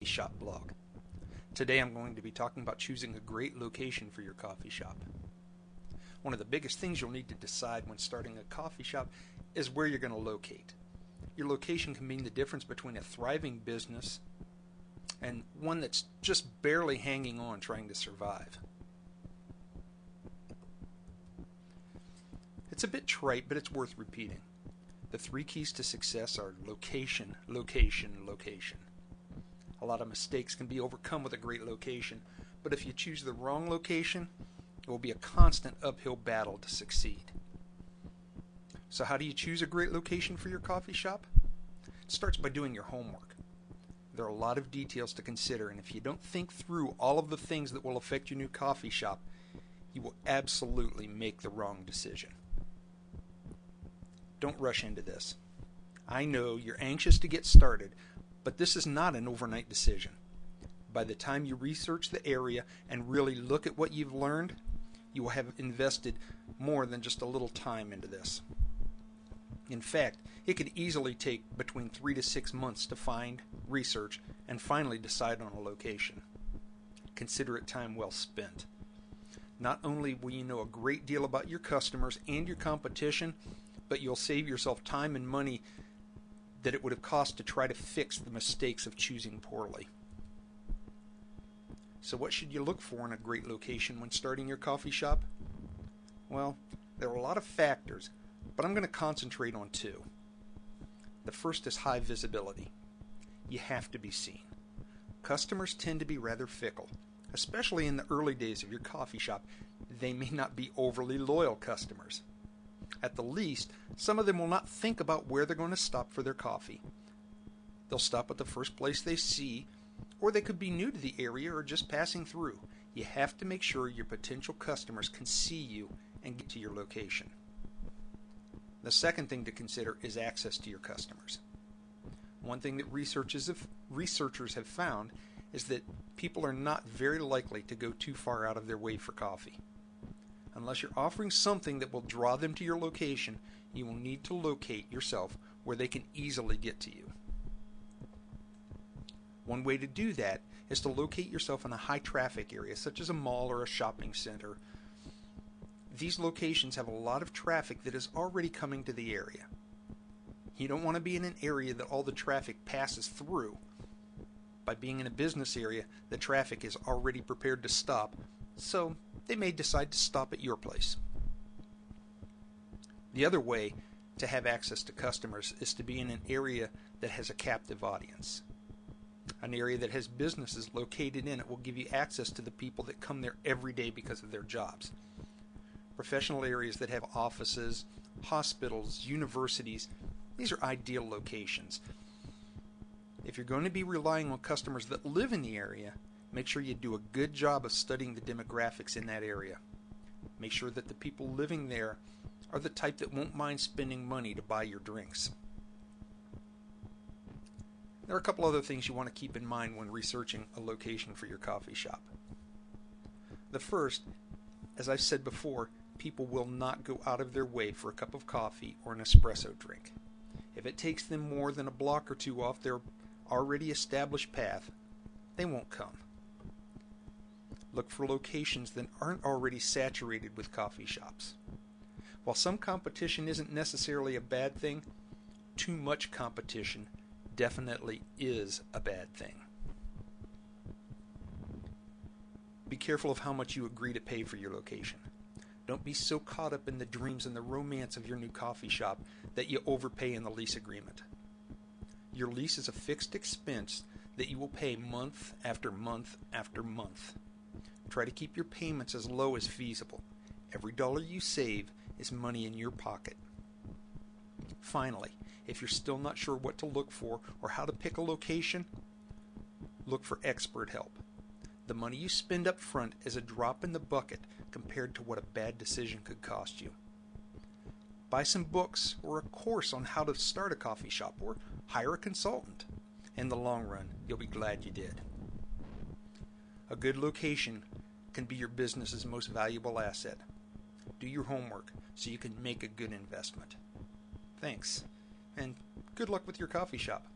Shop blog. Today I'm going to be talking about choosing a great location for your coffee shop. One of the biggest things you'll need to decide when starting a coffee shop is where you're going to locate. Your location can mean the difference between a thriving business and one that's just barely hanging on trying to survive. It's a bit trite, but it's worth repeating. The three keys to success are location, location, location. A lot of mistakes can be overcome with a great location, but if you choose the wrong location, it will be a constant uphill battle to succeed. So how do you choose a great location for your coffee shop? It starts by doing your homework. There are a lot of details to consider, and if you don't think through all of the things that will affect your new coffee shop, you will absolutely make the wrong decision. Don't rush into this. I know you're anxious to get started, but this is not an overnight decision. By the time you research the area and really look at what you've learned, you will have invested more than just a little time into this. In fact, it could easily take between 3 to 6 months to find, research, and finally decide on a location. Consider it time well spent. Not only will you know a great deal about your customers and your competition, but you'll save yourself time and money that it would have cost to try to fix the mistakes of choosing poorly. So what should you look for in a great location when starting your coffee shop? Well, there are a lot of factors, but I'm going to concentrate on two. The first is high visibility. You have to be seen. Customers tend to be rather fickle, especially in the early days of your coffee shop. They may not be overly loyal customers. At the least, some of them will not think about where they're going to stop for their coffee. They'll stop at the first place they see, or they could be new to the area or just passing through. You have to make sure your potential customers can see you and get to your location. The second thing to consider is access to your customers. One thing that researchers have found is that people are not very likely to go too far out of their way for coffee. Unless you're offering something that will draw them to your location, you will need to locate yourself where they can easily get to you. One way to do that is to locate yourself in a high traffic area, such as a mall or a shopping center. These locations have a lot of traffic that is already coming to the area. You don't want to be in an area that all the traffic passes through. By being in a business area, the traffic is already prepared to stop, so they may decide to stop at your place. The other way to have access to customers is to be in an area that has a captive audience. An area that has businesses located in it will give you access to the people that come there every day because of their jobs. Professional areas that have offices, hospitals, universities, these are ideal locations. If you're going to be relying on customers that live in the area, make sure you do a good job of studying the demographics in that area. Make sure that the people living there are the type that won't mind spending money to buy your drinks. There are a couple other things you want to keep in mind when researching a location for your coffee shop. The first, as I've said before, people will not go out of their way for a cup of coffee or an espresso drink. If it takes them more than a block or two off their already established path, they won't come. Look for locations that aren't already saturated with coffee shops. While some competition isn't necessarily a bad thing, too much competition definitely is a bad thing. Be careful of how much you agree to pay for your location. Don't be so caught up in the dreams and the romance of your new coffee shop that you overpay in the lease agreement. Your lease is a fixed expense that you will pay month after month after month. Try to keep your payments as low as feasible. Every dollar you save is money in your pocket. Finally, if you're still not sure what to look for or how to pick a location, look for expert help. The money you spend up front is a drop in the bucket compared to what a bad decision could cost you. Buy some books or a course on how to start a coffee shop, or hire a consultant. In the long run, you'll be glad you did. A good location can be your business's most valuable asset. Do your homework so you can make a good investment. Thanks, and good luck with your coffee shop.